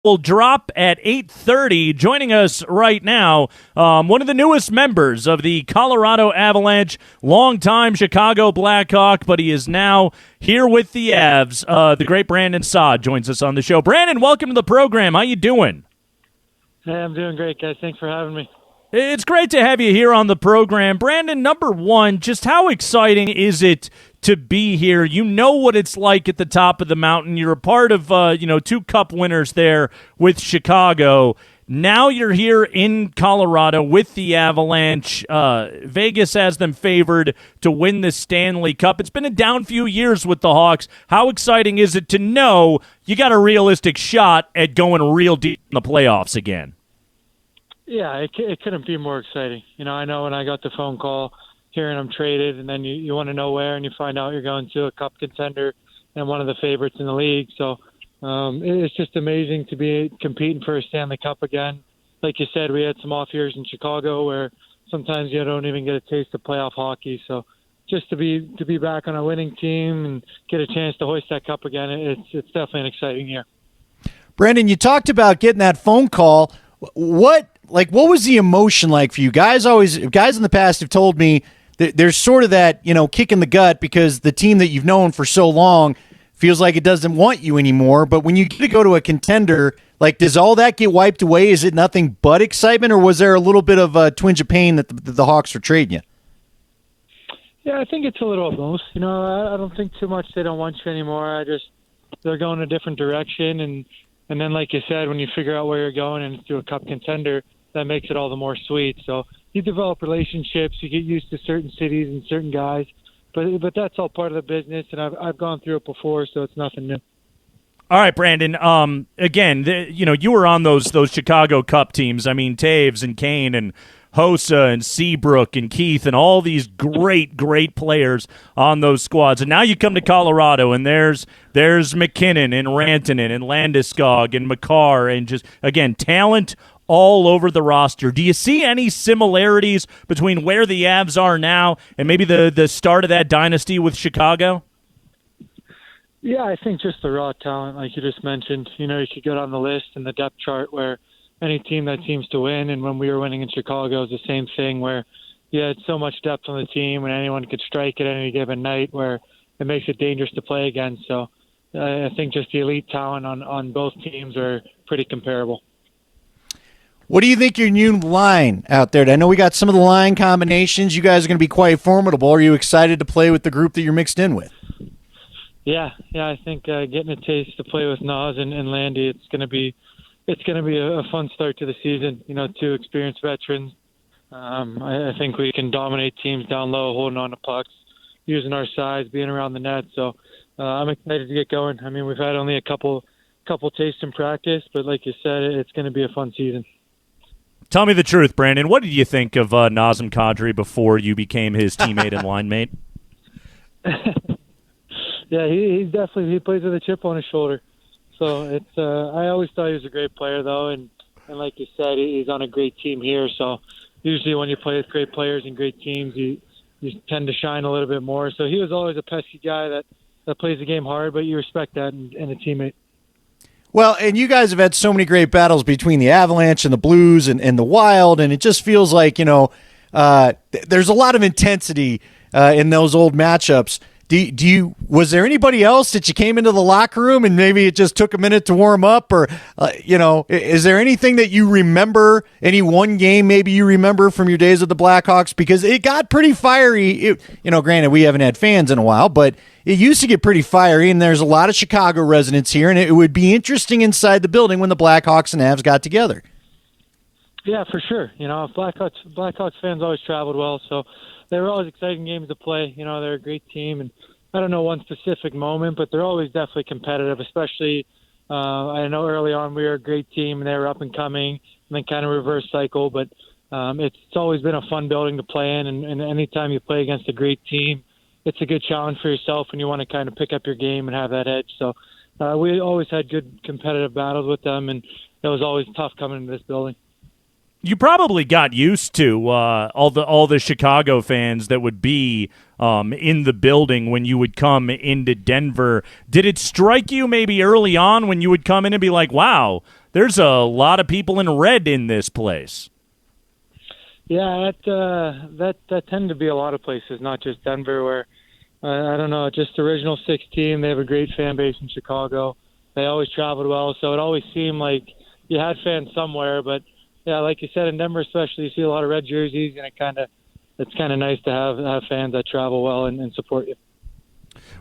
will drop at 8:30. Joining us right now, one of the newest members of the Colorado Avalanche, longtime Chicago Blackhawk, but he is now here with the Avs. The great Brandon Saad joins us on the show. Brandon, welcome to the program. How you doing? Hey, I'm doing great, guys. Thanks for having me. It's great to have you here on the program. Brandon, number one, just how exciting is it to be here? You know what it's like at the top of the mountain. You're a part of, two cup winners there with Chicago. Now you're here in Colorado with the Avalanche. Vegas has them favored to win the Stanley Cup. It's been a down few years with the Hawks. How exciting is it to know you got a realistic shot at going real deep in the playoffs again? Yeah, it couldn't be more exciting. I know when I got the phone call hearing I'm traded, and then you want to know where, and you find out you're going to a cup contender and one of the favorites in the league. So it's just amazing to be competing for a Stanley Cup again. Like you said, we had some off years in Chicago where sometimes you don't even get a taste of playoff hockey. So just to be back on a winning team and get a chance to hoist that cup again, it's definitely an exciting year. Brandon, you talked about getting that phone call. What was the emotion like for you? Guys in the past have told me that there's sort of that, kick in the gut because the team that you've known for so long feels like it doesn't want you anymore. But when you get to go to a contender, does all that get wiped away? Is it nothing but excitement, or was there a little bit of a twinge of pain that the Hawks are trading you? Yeah, I think it's a little of both. I don't think too much they don't want you anymore. They're going a different direction, and then, like you said, when you figure out where you're going and it's to a cup contender, that makes it all the more sweet. So you develop relationships, you get used to certain cities and certain guys, but that's all part of the business, and I've gone through it before, so it's nothing new. All right, Brandon. Again, you were on those Chicago Cup teams. I mean, Taves and Kane and Hossa and Seabrook and Keith and all these great players on those squads. And now you come to Colorado, and there's McKinnon and Rantanen and Landeskog and Makar, and just, again, talent all over the roster. Do you see any similarities between where the Avs are now and maybe the start of that dynasty with Chicago? Yeah, I think just the raw talent, like you just mentioned. You could go down the list in the depth chart where any team that seems to win, and when we were winning in Chicago, it was the same thing where you had so much depth on the team and anyone could strike at any given night where it makes it dangerous to play against. So I think just the elite talent on both teams are pretty comparable. What do you think your new line out there? I know we got some of the line combinations. You guys are going to be quite formidable. Are you excited to play with the group that you're mixed in with? Yeah. I think getting a taste to play with Nas and Landy, it's going to be a fun start to the season. Two experienced veterans. I think we can dominate teams down low, holding on to pucks, using our size, being around the net. So I'm excited to get going. I mean, we've had only a couple tastes in practice, but like you said, it's going to be a fun season. Tell me the truth, Brandon. What did you think of Nazem Kadri before you became his teammate and line mate? Yeah, he plays with a chip on his shoulder. So it's I always thought he was a great player, though, and like you said, he's on a great team here. So usually when you play with great players and great teams, you tend to shine a little bit more. So he was always a pesky guy that plays the game hard, but you respect that in a teammate. Well, and you guys have had so many great battles between the Avalanche and the Blues and the Wild, and it just feels like, there's a lot of intensity in those old matchups. Was there anybody else that you came into the locker room and maybe it just took a minute to warm up, or is there anything that you remember, any one game maybe you remember from your days with the Blackhawks? Because it got pretty fiery. Granted, we haven't had fans in a while, but it used to get pretty fiery, and there's a lot of Chicago residents here, and it would be interesting inside the building when the Blackhawks and Avs got together. Yeah, for sure. Blackhawks fans always traveled well, so they were always exciting games to play. They're a great team, and I don't know one specific moment, but they're always definitely competitive, especially I know early on we were a great team, and they were up and coming, and then kind of reverse cycle, but it's always been a fun building to play in, and anytime you play against a great team, it's a good challenge for yourself, and you want to kind of pick up your game and have that edge. So we always had good competitive battles with them, and it was always tough coming into this building. You probably got used to all the Chicago fans that would be in the building when you would come into Denver. Did it strike you maybe early on when you would come in and be like, wow, there's a lot of people in red in this place. Yeah, that tend to be a lot of places, not just Denver, where, I don't know, just the original 6 team. They have a great fan base in Chicago. They always traveled well, so it always seemed like you had fans somewhere. But, yeah, like you said, in Denver especially, you see a lot of red jerseys, and it's kind of nice to have fans that travel well and support you.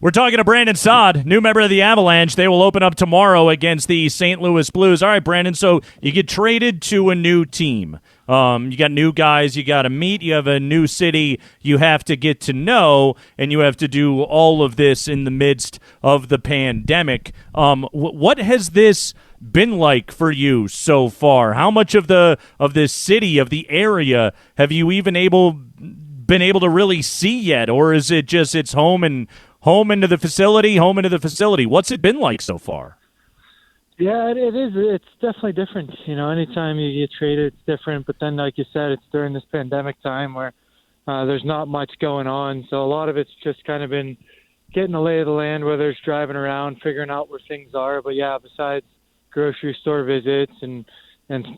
We're talking to Brandon Saad, new member of the Avalanche. They will open up tomorrow against the St. Louis Blues. All right, Brandon, so you get traded to a new team. You got new guys you got to meet. You have a new city you have to get to know, and you have to do all of this in the midst of the pandemic. What has this been like for you so far? How much of this city, of the area, have you even been able to really see yet, or is it just it's home into the facility? What's it been like so far? Yeah, it is. It's definitely different. Anytime you get traded, it's different. But then, like you said, it's during this pandemic time where there's not much going on. So a lot of it's just kind of been getting the lay of the land, whether it's driving around, figuring out where things are. But yeah, besides grocery store visits and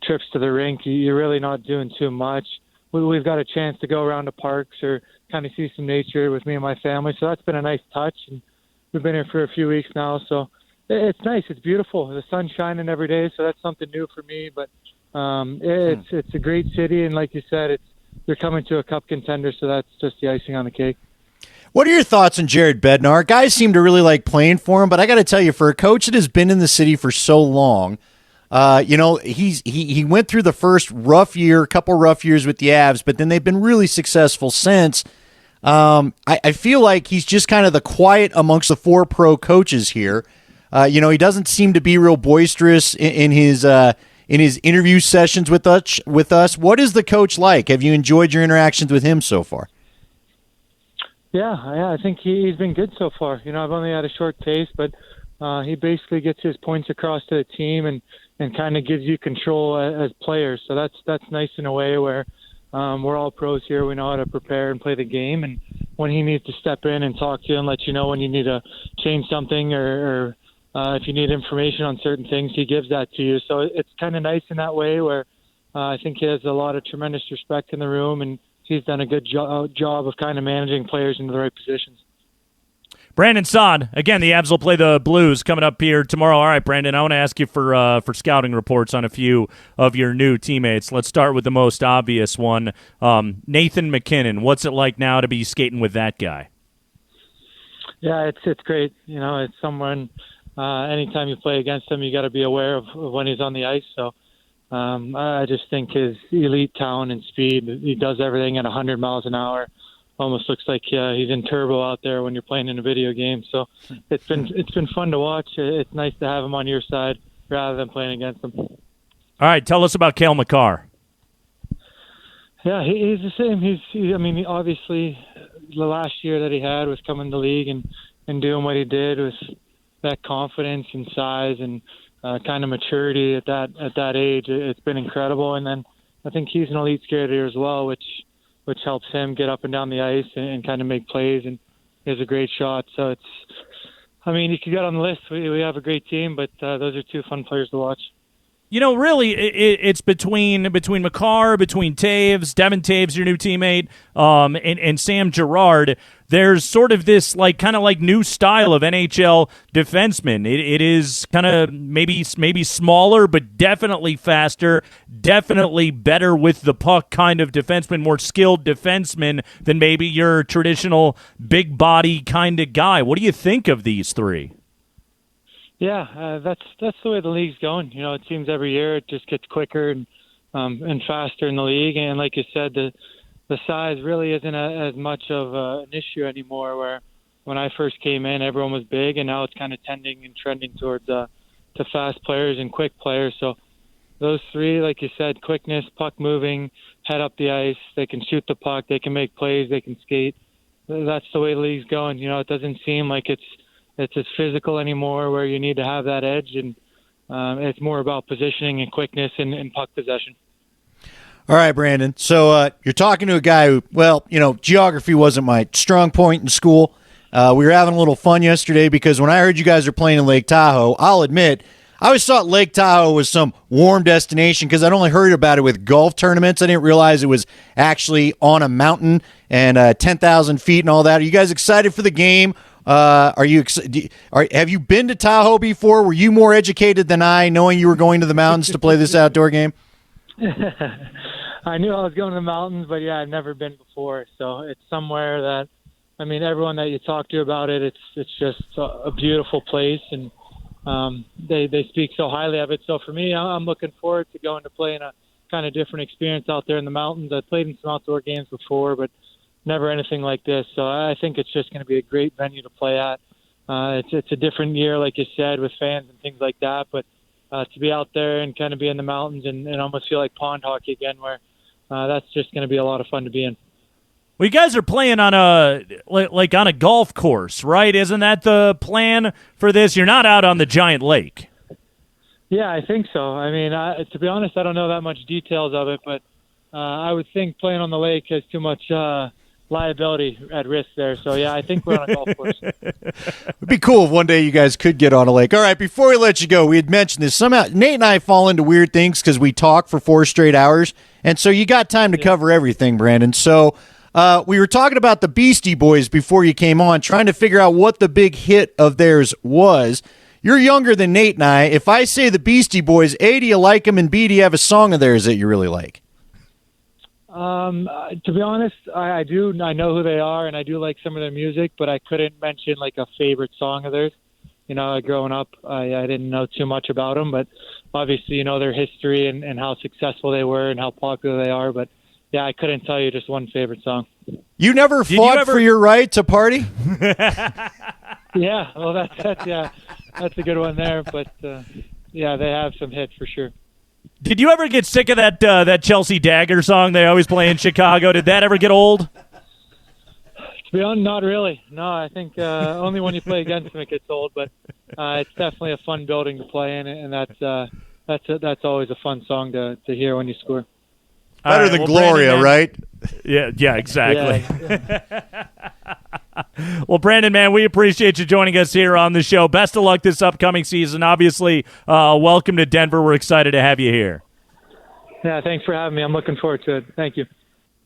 trips to the rink, you're really not doing too much. We've got a chance to go around the parks or kind of see some nature with me and my family. So that's been a nice touch. And we've been here for a few weeks now. So it's nice. It's beautiful. The sun's shining every day. So that's something new for me. But it's a great city. And like you said, they're coming to a cup contender. So that's just the icing on the cake. What are your thoughts on Jared Bednar? Guys seem to really like playing for him, but I got to tell you, for a coach that has been in the city for so long, he went through the first couple rough years with the Avs, but then they've been really successful since. I feel like he's just kind of the quiet amongst the 4 pro coaches here. He doesn't seem to be real boisterous in his interview sessions with us. What is the coach like? Have you enjoyed your interactions with him so far? Yeah, I think he's been good so far. I've only had a short taste, but he basically gets his points across to the team and kind of gives you control as players. So that's nice in a way where we're all pros here. We know how to prepare and play the game. And when he needs to step in and talk to you and let you know when you need to change something or if you need information on certain things, he gives that to you. So it's kind of nice in that way where I think he has a lot of tremendous respect in the room, and he's done a good job of kind of managing players into the right positions. Brandon Saad, again, the Avs will play the Blues coming up here tomorrow. All right, Brandon, I want to ask you for scouting reports on a few of your new teammates. Let's start with the most obvious one, Nathan MacKinnon. What's it like now to be skating with that guy? Yeah, it's great. It's someone, anytime you play against him, you got to be aware of when he's on the ice. So I just think his elite talent and speed, he does everything at 100 miles an hour. Almost looks like he's in turbo out there when you're playing in a video game. So it's been fun to watch. It's nice to have him on your side rather than playing against him. All right, tell us about Cale Makar. Yeah, he's the same. Obviously, the last year that he had was coming to the league and doing what he did with that confidence and size and kind of maturity at that age. It's been incredible. And then I think he's an elite skater as well, which helps him get up and down the ice and kind of make plays, and he has a great shot. So you could get on the list. We have a great team, but those are 2 fun players to watch. Really, it's between Makar, between Taves, Devin Taves, your new teammate, and Sam Girard. There's sort of this kind of new style of NHL defenseman. It is kind of maybe smaller, but definitely faster, definitely better with the puck kind of defenseman, more skilled defenseman than maybe your traditional big body kind of guy. What do you think of these 3? Yeah, that's the way the league's going. It seems every year it just gets quicker and faster in the league. And like you said, the size really isn't as much of an issue anymore. Where when I first came in, everyone was big, and now it's kind of tending and trending towards to fast players and quick players. So those 3, like you said, quickness, puck moving, head up the ice, they can shoot the puck, they can make plays, they can skate. That's the way the league's going. It doesn't seem like it's as physical anymore where you need to have that edge, and it's more about positioning and quickness and puck possession. All right, Brandon. So you're talking to a guy who, geography wasn't my strong point in school. We were having a little fun yesterday because when I heard you guys are playing in Lake Tahoe, I'll admit I always thought Lake Tahoe was some warm destination because I'd only heard about it with golf tournaments. I didn't realize it was actually on a mountain and 10,000 feet and all that. Are you guys excited for the game? Have you been to Tahoe before? Were you more educated than I, knowing you were going to the mountains to play this outdoor game? I knew I was going to the mountains, but yeah, I've never been before. So it's somewhere that, I mean, everyone that you talk to about it, it's just a beautiful place, and they speak so highly of it. So for me, I'm looking forward to going to play in a kind of different experience out there in the mountains. I've played in some outdoor games before, but never anything like this. So I think it's just going to be a great venue to play at. It's a different year, like you said, with fans and things like that, but to be out there and kind of be in the mountains and almost feel like pond hockey again, where that's just going to be a lot of fun to be in. Well, you guys are playing on on a golf course, right? Isn't that the plan for this? You're not out on the giant lake. Yeah, I think so. I mean, to be honest, I don't know that much details of it, but I would think playing on the lake has too much liability at risk there. So, yeah, I think we're on a golf course. It'd be cool if one day you guys could get on a lake. All right, before we let you go, we had mentioned this. Somehow Nate and I fall into weird things because we talk for 4 straight hours, and so you got time to cover everything, Brandon. So we were talking about the Beastie Boys before you came on, trying to figure out what the big hit of theirs was. You're younger than Nate and I. If I say the Beastie Boys, A, do you like them, and B, do you have a song of theirs that you really like? To be honest, I do. I know who they are, and I do like some of their music, but I couldn't mention like a favorite song of theirs. You know, growing up, I didn't know too much about them, but obviously, you know, their history and how successful they were and how popular they are. But yeah, I couldn't tell you just one favorite song. You never fought for your right to party? Yeah, well, that's a good one there. But yeah, they have some hits for sure. Did you ever get sick of that Chelsea Dagger song they always play in Chicago? Did that ever get old? To be honest, not really. No, I think only when you play against them it gets old. But it's definitely a fun building to play in, and that's always a fun song to hear when you score. Better than Gloria, Brandon, right? Yeah, exactly. Yeah. Well, Brandon, man, we appreciate you joining us here on the show. Best of luck this upcoming season. Obviously, welcome to Denver. We're excited to have you here. Yeah, thanks for having me. I'm looking forward to it. Thank you.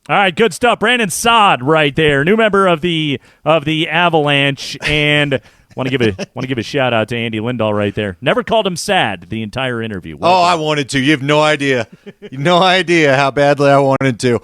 All right, good stuff. Brandon Saad right there, new member of the Avalanche, and want to give a shout out to Andy Lindahl right there. Never called him sad the entire interview. I wanted to. You have no idea. No idea how badly I wanted to.